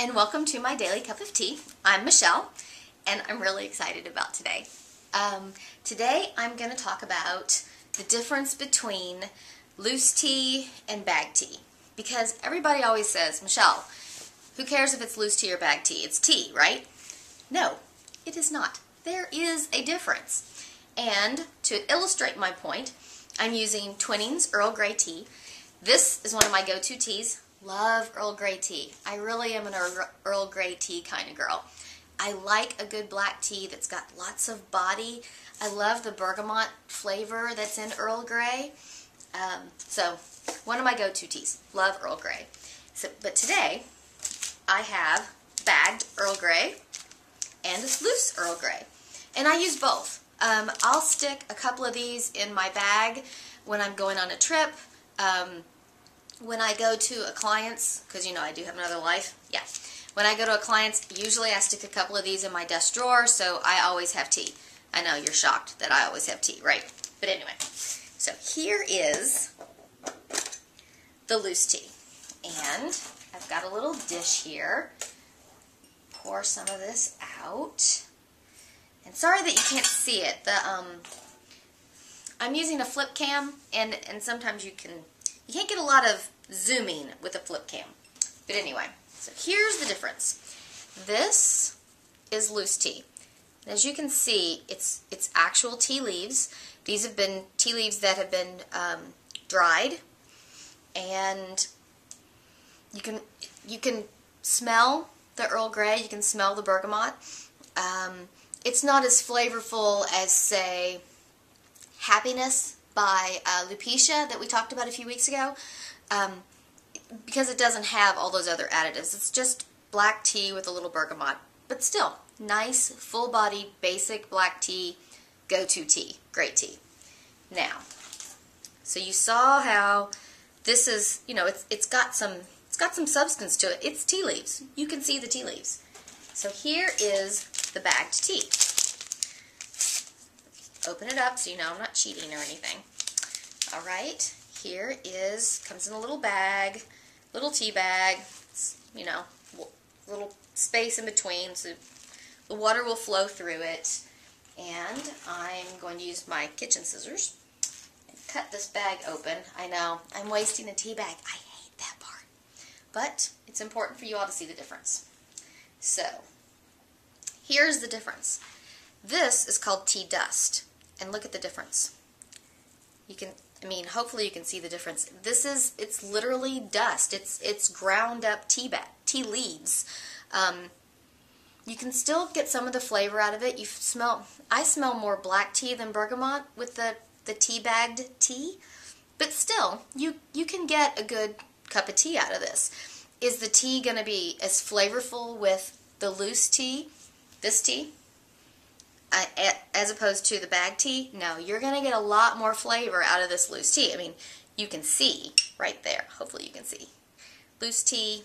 and welcome to my daily cup of tea. I'm Michelle, and I'm really excited about today. Today I'm going to talk about the difference between loose tea and bag tea, because everybody always says, Michelle, who cares if it's loose tea or bag tea? It's tea, right? No, it is not. There is a difference. And to illustrate my point, I'm using Twinings Earl Grey tea. This is one of my go-to teas. Love Earl Grey tea. I really am an Earl Grey tea kind of girl. I like a good black tea that's got lots of body. I love the bergamot flavor that's in Earl Grey. So one of my go-to teas. Love Earl Grey. But today I have bagged Earl Grey and loose Earl Grey. And I use both. I'll stick a couple of these in my bag when I'm going on a trip. When I go to a client's, because you know I do have another life, yeah. When I go to a client's, usually I stick a couple of these in my desk drawer, so I always have tea. I know you're shocked that I always have tea, right? But anyway, so here is the loose tea. And I've got a little dish here. Pour some of this out. And sorry that you can't see it. I'm using a flip cam, and sometimes you can't get a lot of zooming with a flip cam. But anyway, so here's the difference. This is loose tea. As you can see, it's actual tea leaves. These have been tea leaves that have been dried, and you can smell the Earl Grey. You can smell the bergamot. It's not as flavorful as, say, Happiness by Lupicia that we talked about a few weeks ago, because it doesn't have all those other additives. It's just black tea with a little bergamot, but still nice, full-bodied, basic black tea, go-to tea, great tea. Now, so you saw how this is, you know, it's got some substance to it. It's tea leaves. You can see the tea leaves. So here is the bagged tea. Open it up so you know I'm not cheating or anything. Alright, here is, comes in a little bag, little tea bag. It's, you know, little space in between so the water will flow through it. And I'm going to use my kitchen scissors and cut this bag open. I know, I'm wasting a tea bag. I hate that part. But it's important for you all to see the difference. So, here's the difference. This is called tea dust. And look at the difference. You can, hopefully you can see the difference. It's literally dust. It's ground up tea leaves. You can still get some of the flavor out of it. I smell more black tea than bergamot with the tea bagged tea. But still, you can get a good cup of tea out of this. Is the tea going to be as flavorful with the loose tea, this tea, as opposed to the bag tea? No, you're going to get a lot more flavor out of this loose tea. You can see right there. Hopefully you can see. Loose tea,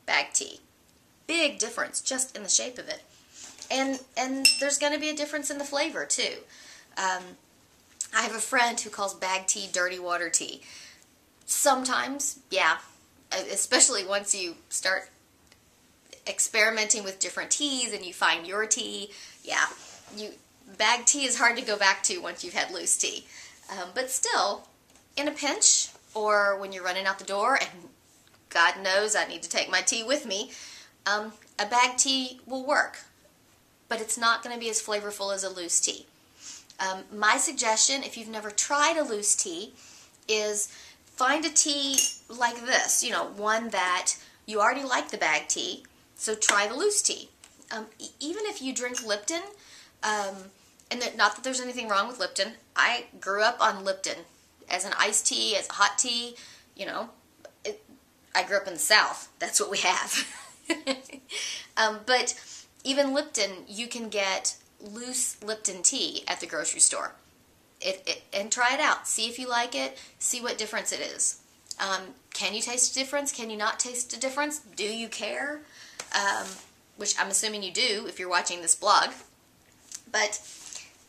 bag tea. Big difference just in the shape of it. And there's going to be a difference in the flavor too. I have a friend who calls bag tea dirty water tea. Sometimes, yeah, especially once you start experimenting with different teas and you find your tea, yeah. Bag tea is hard to go back to once you've had loose tea. But still, in a pinch, or when you're running out the door, and God knows I need to take my tea with me, a bag tea will work. But it's not going to be as flavorful as a loose tea. My suggestion, if you've never tried a loose tea, is find a tea like this. You know, one that you already like the bag tea, so try the loose tea. Even if you drink Lipton, and not that there's anything wrong with Lipton. I grew up on Lipton as an iced tea, as a hot tea. You know, I grew up in the South. That's what we have. But even Lipton, you can get loose Lipton tea at the grocery store. And try it out. See if you like it. See what difference it is. Can you taste a difference? Can you not taste a difference? Do you care? Which I'm assuming you do if you're watching this blog. But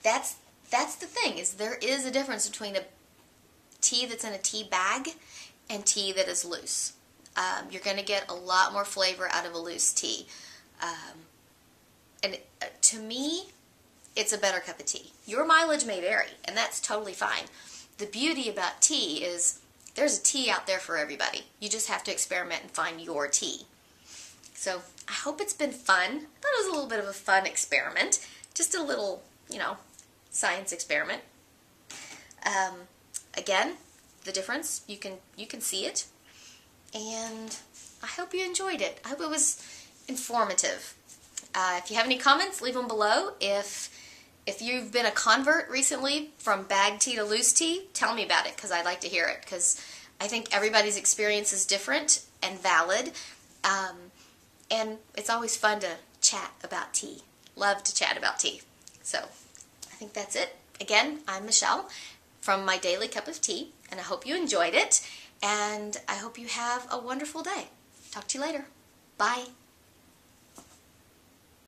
that's the thing, is there is a difference between a tea that's in a tea bag and tea that is loose. You're going to get a lot more flavor out of a loose tea. And to me, it's a better cup of tea. Your mileage may vary, and that's totally fine. The beauty about tea is there's a tea out there for everybody. You just have to experiment and find your tea. So I hope it's been fun. I thought it was a little bit of a fun experiment. Just a little, science experiment. Again, the difference, you can see it. And I hope you enjoyed it. I hope it was informative. If you have any comments, leave them below. If you've been a convert recently from bag tea to loose tea, tell me about it, because I'd like to hear it, because I think everybody's experience is different and valid, and it's always fun to chat about tea. Love to chat about tea. So I think that's it. Again, I'm Michelle from My Daily Cup of Tea, and I hope you enjoyed it, and I hope you have a wonderful day. Talk to you later. Bye.